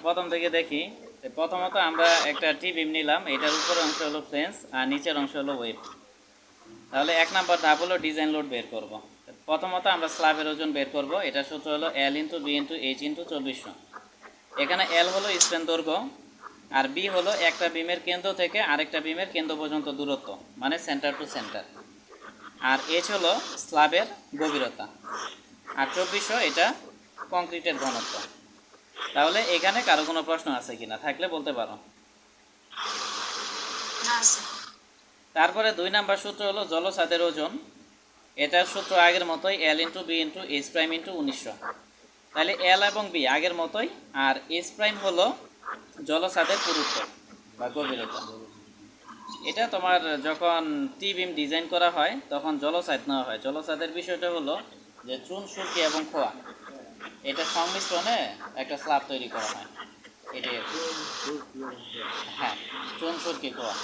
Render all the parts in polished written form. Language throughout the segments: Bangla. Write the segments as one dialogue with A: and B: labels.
A: প্রথম থেকে দেখি। প্রথমত আমরা একটা টি বিম নিলাম, এটার উপরের অংশ হলো ফ্লেন্স আর নিচের অংশ হলো ওয়েব। তাহলে 1 নাম্বার ধাপ হলো ডিজাইন লোড বের করব। প্রথমত আমরা স্ল্যাবের ওজন বের করব। এটা সূত্র হলো L × B × H × 2400। এখানে L হলো স্প্যান দৈর্ঘ্য আর B হলো একটা বিমের কেন্দ্র থেকে আরেকটা বিমের কেন্দ্র পর্যন্ত দূরত্ব, মানে সেন্টার টু সেন্টার। আর H হলো স্ল্যাবের গভীরতা, আর 2400 এটা কংক্রিটের ঘনত্ব। তাহলে এখানে কারো কোনো প্রশ্ন আছে কিনা, থাকলে বলতে পারো। তারপরে 2 নাম্বার সূত্র হলো জলছাদের ওজন। এটার সূত্র আগের মতোই L × B × H' × 1900। তাহলে L এবং B আগের মতোই, আর H' হলো জলছাদের পুরুত্ব বা গভীরতা। এটা তোমার যখন টি বিম ডিজাইন করা হয় তখন জলছাদ নেওয়া হয়। জলছাদের বিষয়টা হলো যে চুন, সুরকি এবং খোয়া এটা সংমিশ্রণে একটা স্ল্যাব তৈরি করা হয়। এটাই, হ্যাঁ, চুন, সুরকি, খোয়া।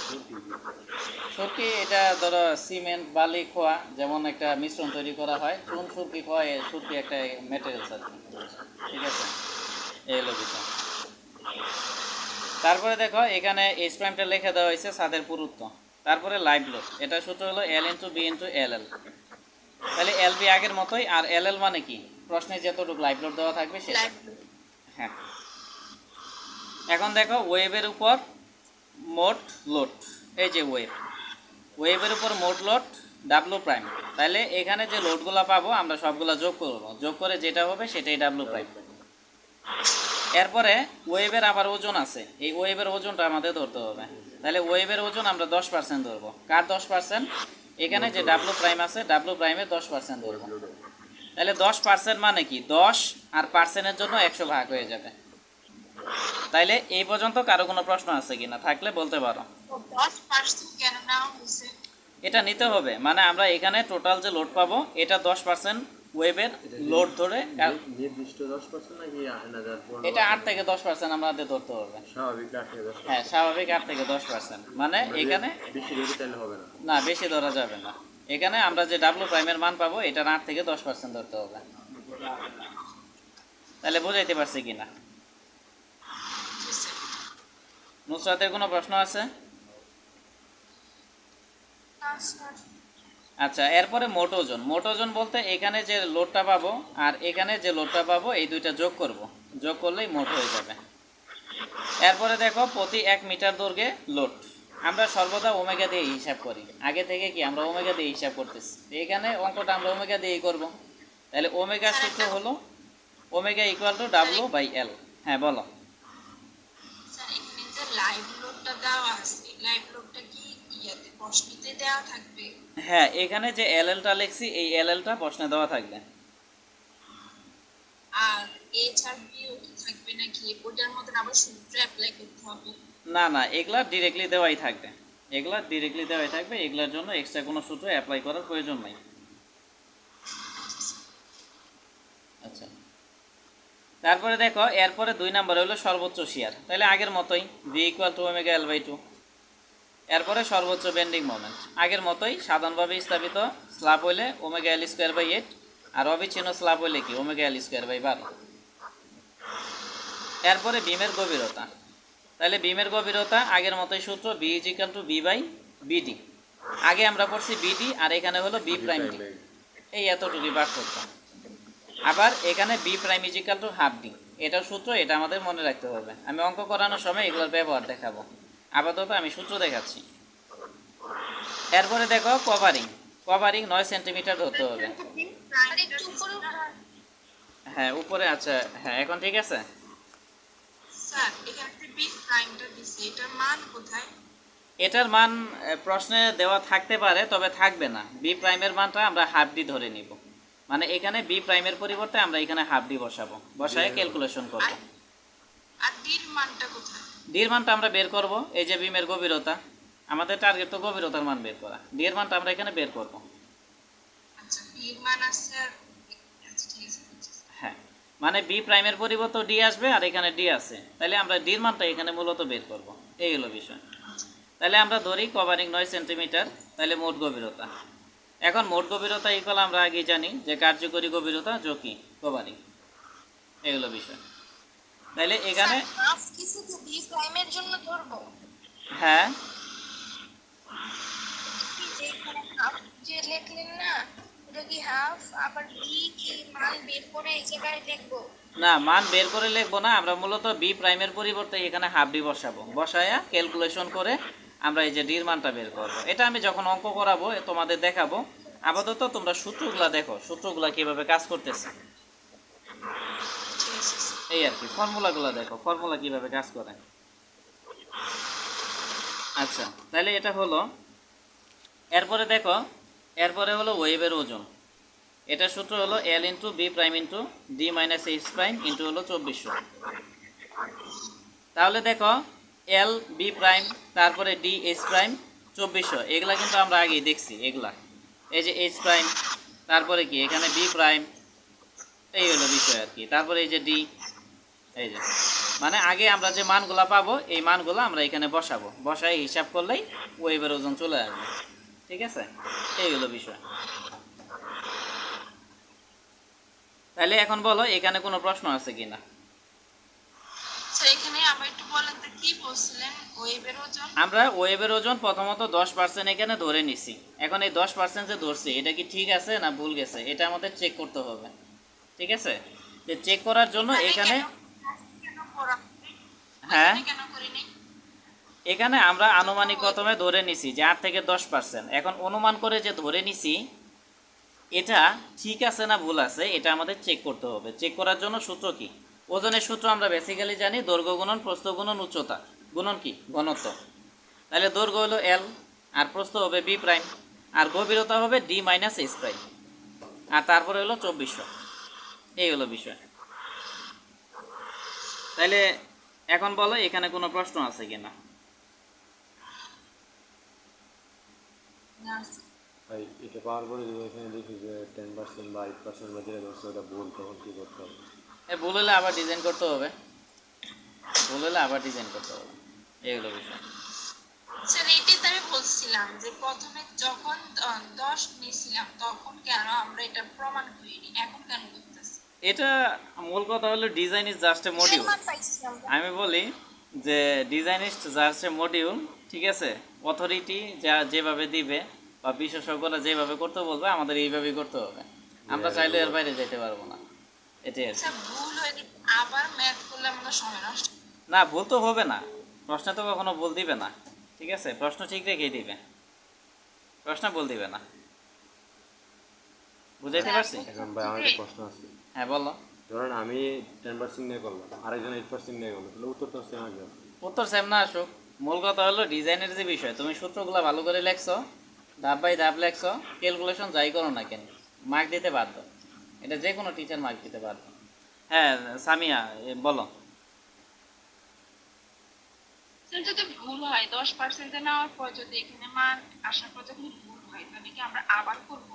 A: সুরকি এটা ধরো সিমেন্ট, বালি, খোয়া যেমন একটা মিশ্রণ তৈরি করা হয়। চুন, সুরকি, খোয়া, সুরকি একটা ম্যাটেরিয়ালস আর কি। ঠিক আছে, এই হলো বিষয়। তারপরে দেখো এখানে H' লিখে দেওয়া হয়েছে ছাদের পুরুত্ব। তারপরে লাইভ লোড, এটা সূত্র হলো L × B × LL। তাহলে LB আগের মতোই, আর LL মানে কি, প্রশ্নে যতটুকু লাইভ লোড দেওয়া থাকবে সেটা। হ্যাঁ, এখন দেখো ওয়েবের উপর মোট লোড, এই যে ওয়েবের উপর মোট লোড W'। তাহলে এখানে যে লোডগুলো পাবো আমরা সবগুলো যোগ করবো, যোগ করে যেটা হবে সেটাই W'। এরপরে ওয়েবের আবার ওজন আছে, এই ওয়েবের ওজনটা আমাদের ধরতে হবে। তাহলে ওয়েবের ওজন আমরা 10% ধরবো। কার 10%? এখানে যে W' আছে, W'-এর 10% ধরবো। তাহলে 10% মানে কি, 10 আর পার্সেন্টের জন্য 100 ভাগ হয়ে যাবে। তাইলে এই পর্যন্ত কারো কোনো প্রশ্ন আছে কিনা, থাকলে বলতে পারো।
B: 10% কেন নেওয়া হয়েছে?
A: এটা নিতে হবে, মানে আমরা এখানে টোটাল যে লোড পাবো এটা 10% ওয়েবের লোড ধরে,
C: নির্দিষ্ট 10% নাকি
A: এটা 8 থেকে 10% আমাদের ধরতে হবে।
C: স্বাভাবিক 8 থেকে 10%?
A: হ্যাঁ, স্বাভাবিক 8 থেকে 10%। মানে এখানে
C: বেশি ধরে তাহলে হবে না।
A: না, বেশি ধরা যাবে না। এখানে আমরা যে W' মান পাবো এটার 8 থেকে 10% ধরতে হবে। তাহলে বুঝাইতে পারছি কিনা? নুসরাতের কোনো প্রশ্ন আছে? আচ্ছা, এরপরে মোট ওজন। মোট ওজন বলতে এখানে যে লোডটা পাবো আর এখানে যে লোডটা পাবো এই দুইটা যোগ করব, যোগ করলেই মোট হয়ে যাবে। এরপরে দেখো প্রতি 1 মিটার দৈর্ঘ্যে লোড। আমরা সর্বদা ওমেগা দিয়ে হিসাব করি, আগে থেকে কি আমরা ওমেগা দিয়ে হিসাব করতেছি। এখানে অঙ্কটা আমরা ওমেগা দিয়েই করব। তাহলে ওমেগার সূত্র হলো ওমেগা =W/L। হ্যাঁ, বলো।
B: স্যার, এখানে যে লাইভ লোডটা দেওয়া আছে, লাইভ লোডটা কি ইয়াতে প্রশ্নতে দেওয়া থাকবে?
A: হ্যাঁ, এখানে যে LLটা লিখছি এই LLটা প্রশ্নে দেওয়া থাকবে।
B: আর H আর B ও কি থাকবে নাকি ওটার মতন আবার সূত্র অ্যাপ্লাই করতে হবে?
A: না না, এগুলা ডিরেক্টলি দেওয়াই থাকবে। এগুলার জন্য এক্সট্রা কোনো সূত্র অ্যাপ্লাই করার প্রয়োজন নাই। আচ্ছা, তারপরে দেখো এরপরে 2 নাম্বার হলো সর্বোচ্চ শিয়ার। তাহলে আগের মতোই V = ω/L/2। এরপরে সর্বোচ্চ বেন্ডিং মোমেন্ট আগের মতোই, সাধারণভাবে স্থাপিত স্ল্যাব হইলে ω/L²/8, আর অবিচ্ছিন্ন স্ল্যাব হইলে কি ω/L²/12। এরপরে বিমের গভীরতা। তাহলে বিমের গভীরতা আগের মতোই সূত্র B = B/BD। আগে আমরা পড়ছি BD আর এখানে হলো B'D, এই এতটুকুই পার্থক্য। আবার এখানে B' = ½ D, এটার সূত্র, এটা আমাদের মনে রাখতে হবে। আমি অঙ্ক করানোর সময় এগুলোর ব্যবহার দেখাবো, আপাতত আমি সূত্র দেখাচ্ছি। এরপরে দেখো কভারিং 9 সেন্টিমিটার ধরতে হবে। হ্যাঁ, উপরে। আচ্ছা, হ্যাঁ, এখন ঠিক আছে।
B: স্যার, এখানে বি প্রাইমটা দিছে, এটার মান কোথায়?
A: এটার মান প্রশ্নে দেওয়া থাকতে পারে, তবে থাকবে না। B'-এর মানটা আমরা ½ D ধরে নিব, মানে এখানে B'-এর পরিবর্তে আমরা এখানে ½ D বসাবো, বসায় ক্যালকুলেশন করব।
B: আর ডির মানটা কোথায়?
A: ডির মানটা আমরা বের করব, এই যে বিমের গভীরতা, আমাদের টার্গেট তো গভীরতার মান বের করা। ডি এর মানটা আমরা এখানে বের করব।
B: আচ্ছা, ডির মান আছে। আচ্ছা, ঠিক আছে।
A: হ্যাঁ, মানে B'-এর পরিবর্তে ডি আসবে আর এখানে ডি আছে, তাহলে আমরা ডির মানটা এখানে মূলত বের করব। এই হলো বিষয়। তাহলে আমরা ধরি কভারিং 9 সেন্টিমিটার, তাহলে মোট গভীরতা। এখন মোট গভীরতা ইকুয়াল আমরা আগেই জানি যে কার্যকরী গভীরতা যোগ কি কভারিং, এই হলো বিষয়। তাহলে এখানে
B: হাফ কি শুধু বি প্রাইমের জন্য ধরবো?
A: হ্যাঁ
B: কি যে এখানে হাফ যে লিখলেন না, ওটা কি হাফ আবার বি কি মান বের করে এই জায়গায় লিখবো?
A: না, মান বের করে লিখবো না, আমরা মূলত বি প্রাইমের পরিবর্তে এখানে হাফ ডি বসাবো, বসায়া ক্যালকুলেশন করে আমরা এই যে ডির মানটা বের করবো। এটা আমি যখন অঙ্ক করাবো তোমাদের দেখাবো। আপাতত তোমরা সূত্রগুলা দেখো, সূত্রগুলা কিভাবে কাজ করতেছে,
B: ঠিক আছে স্যার।
A: এই আর কি। ফর্মুলাগুলো দেখো, ফর্মুলা কিভাবে কাজ করে। আচ্ছা, তাহলে এটা হলো। এরপরে দেখো, এরপরে হলো ওয়েভের ওজন। এটা সূত্র হলো L into B prime into D minus H prime into হলো 2400। তাহলে দেখো এল বি প্রাইম তারপরে ডি এইচ প্রাইম 2400, এগুলা কিন্তু আমরা আগেই দেখছি। এগুলা এই যে এইচ প্রাইম, তারপরে কি এখানে বি প্রাইম, এই হলো বিষয় আর কি। তারপরে এই যে ডি, এই যে মানে আগে আমরা যে মানগুলা পাবো এই মানগুলো আমরা এখানে বসাবো, বসাই হিসাব করলেই ওয়েভের ওজন চলে আসবে। ঠিক আছে, এই হলো বিষয়। তাহলে এখন বলো এখানে কোনো প্রশ্ন আছে কিনা।
B: স্যার এখানে আবার একটু বলেন তো কি বলছিলেন ওয়েভের ওজন?
A: আমরা ওয়েভের ওজন প্রথমত 10% এখানে ধরে নিছি। এখন এই 10% যে ধরছি এটা কি ঠিক আছে না ভুল গেছে, এটা আমাদের চেক করতে হবে। ঠিক আছে, যে চেক করার জন্য এখানে
B: কেন করা?
A: হ্যাঁ,
B: কেন করিনি?
A: এখানে আমরা আনুমানিক প্রথমে ধরে নিছি যে 8 থেকে 10%। এখন অনুমান করে যে ধরে নিছি এটা ঠিক আছে না ভুল আছে এটা আমাদের চেক করতে হবে। চেক করার জন্য সূত্র কি, ওজনের সূত্র আমরা বেসিক্যালি জানি দৈর্ঘ্য গুণন প্রস্থ গুণন উচ্চতা গুণন কি ঘনত্ব। তাহলে দৈর্ঘ্য হলো এল, আর প্রস্থ হবে বি প্রাইম, আর গভীরতা হবে ডি মাইনাস এইচ প্রাইম, আর তারপরে হলো 2400। এই হলো বিষয়। তাহলে এখন বলো এখানে কোনো প্রশ্ন আছে কিনা।
B: না,
C: ভাই এটা পাওয়ার পরে যদি এখানে দেখি যে 10% বা 8% বা যেটা ধরছে ওটা ভুল, তখন কী করতে হবে?
A: ভুল হলে আবার ডিজাইন করতে হবে, ভুল হলে আবার ডিজাইন করতে হবে। এই হলো বিষয়।
B: স্যার এটাই তো আমি বলছিলাম যে প্রথমে যখন 10 নিয়েছিলাম তখন কেন আমরা এটা প্রমাণ করিনি, এখন কেন করতেছি?
A: এটা মূল কথা হলো design is just a module.
B: প্রমাণ পাইছি আমরা।
A: আমি বলি যে design is just a module. ঠিক আছে, অথরিটি যা যেভাবে দিবে বা বিশেষজ্ঞরা যেভাবে করতে বলবে আমাদের এইভাবেই করতে হবে। আমরা চাইলে এর বাইরে যেতে পারবো না, এটাই আর কি।
B: স্যার ভুল হয়ে গেলে আবার ম্যাথ করলে আমাদের সময় নষ্ট।
A: না, ভুল তো হবে না, প্রশ্নে তো কখনো ভুল দিবে না। ঠিক আছে, প্রশ্ন ঠিক রেখেই দিবে, প্রশ্ন ভুল দিবে না। বুঝাইতে পারছি?
C: এখন ভাই আমার একটা প্রশ্ন আছে।
A: হ্যাঁ বলো।
C: ধরেন আমি 10% নিয়ে করলাম, আরেকজন 8% নিয়ে করলো, তাহলে উত্তর তো সেম আসবে।
A: উত্তর সেম না আসুক, মূল কথা হলো ডিজাইনের যে বিষয়, তুমি সূত্রগুলো ভালো করে লেখছো, ধাপ বাই ধাপ লেখছো, ক্যালকুলেশন যাই করো না কেন মার্ক দিতে বাধ্য। এটা যে কোনো টিচার মার্ক দিতে বাধ্য। হ্যাঁ সামিয়া, বলো।
B: স্যার যদি ভুল হয় 10% নেওয়ার পর যদি এখানে মান আসার পর যখন ভুল হয় তাহলে কি আমরা আবার করব?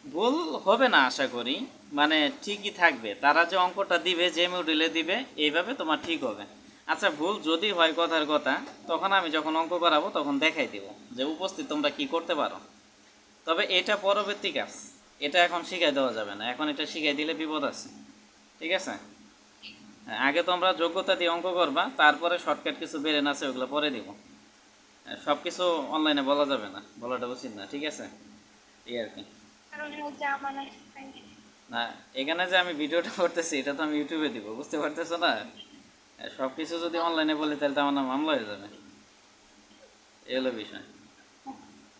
A: ভুল হবে না আশা করি, মানে ঠিকই থাকবে। তারা যে অঙ্কটা দিবে যে মডিউলে দিবে এইভাবে তোমার ঠিক হবে। আচ্ছা, ভুল যদি হয় কথার কথা, তখন আমি যখন অঙ্ক করাবো তখন দেখাই দেব যে উপস্থিত তোমরা কি করতে পারো। তবে এটা পরবর্তী কাজ, এটা এখন শিখাই দেওয়া যাবে না, এখন এটা শিখাই দিলে বিপদ আছে। ঠিক আছে, হ্যাঁ, আগে তোমরা যোগ্যতা দিয়ে অঙ্ক করবা, তারপরে শর্টকাট কিছু বেরেন আছে ওগুলো পরে দিব। সব কিছু অনলাইনে বলা যাবে না, বলাটা উচিত না। ঠিক আছে, এই আর কি। না, এখানে যে আমি ভিডিওটা করতেছি এটা তো আমি ইউটিউবে দিব, বুঝতে পারতেছো না? সব কিছু যদি অনলাইনে বলি তাহলে তো আমার নাম মামলা হয়ে যাবে। এই হলো বিষয়।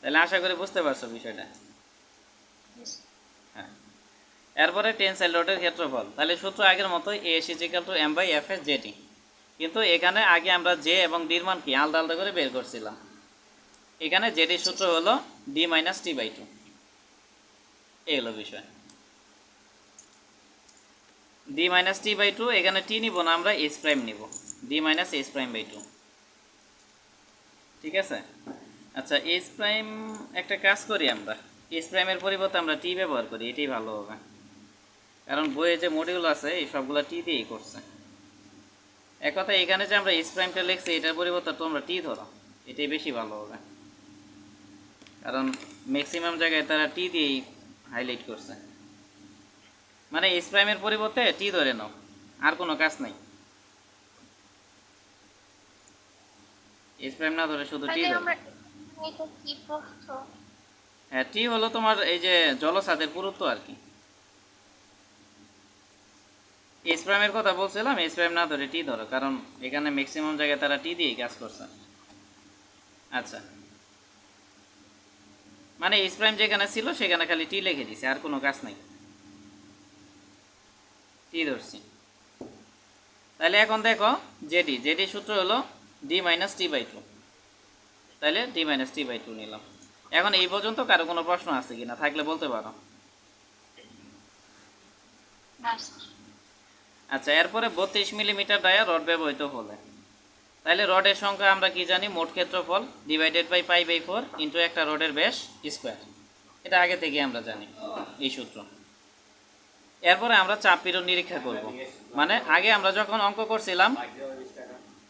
A: তাহলে আশা করি বুঝতে পারছো বিষয়টা। হ্যাঁ, এরপরে টেনসাইল রডের ক্ষেত্রফল। তাহলে সূত্র আগের মতোই A S equal to M by F S JT, কিন্তু এখানে আগে আমরা জে এবং ডির মান কি আলাদা আলাদা করে বের করছিলাম। এখানে জেটির সূত্র হলো D minus T by two. এই হলো বিষয়। D minus T by two, এখানে টি নিব না, আমরা এইচ প্রাইম নিব, D minus H prime by two. ঠিক আছে, আচ্ছা এইচ প্রাইম একটা কাজ করি আমরা, এইচ প্রাইমের পরিবর্তে আমরা টি ব্যবহার করি, এটাই ভালো হবে। কারণ বইয়ে যে মডিউল আছে এই সবগুলো টি দিয়েই করছে। এক কথা এখানে যে আমরা এইচ প্রাইমটা লিখছি এটার পরিবর্তে তোমরা টি ধরো, এটাই বেশি ভালো হবে। কারণ ম্যাক্সিমাম জায়গায় তারা টি দিয়েই হাইলাইট করছে। মানে এইচ প্রাইমের পরিবর্তে টি ধরে নাও, আর কোনো কাজ নাই। এস প্রাইম না ধরে শুধু টি
D: তাহলে
A: ধরো।
D: আমরা এটা কি প্রস্থ?
A: হ্যাঁ, টি হলো তোমার এই যে জলসাদের পুরুত্ব আর কি। এস প্রাইমের কথা বলছিলাম, এস প্রাইম না ধরে টি ধরো, কারণ এখানে ম্যাক্সিমাম জায়গায় তারা টি দিয়েই কাজ করছে। আচ্ছা, মানে এস প্রাইম যেখানে ছিল সেখানে খালি টি লিখে দিছে, আর কোনো কাজ নাই, টি ধরছি। তাহলে এখন দেখো জেডি, জেডি সূত্র হলো D minus T by two, তাহলে D minus T by two নিলাম। এখন এই পর্যন্ত কারো কোনো প্রশ্ন আছে কিনা, থাকলে বলতে পারো।
B: ব্যাস।
A: আচ্ছা, এরপরে 32 মিলিমিটার ডায়া রড ব্যবহৃত হলে, তাহলে রডের সংখ্যা আমরা কি জানি, মোট ক্ষেত্রফল divided by pi by 4 into একটা রডের ব্যাস স্কোয়ার, এটা আগে থেকে আমরা জানি এই সূত্র। এরপরে আমরা চাপ পীড়ন নিরীক্ষা করব, মানে আগে আমরা যখন অঙ্ক করছিলাম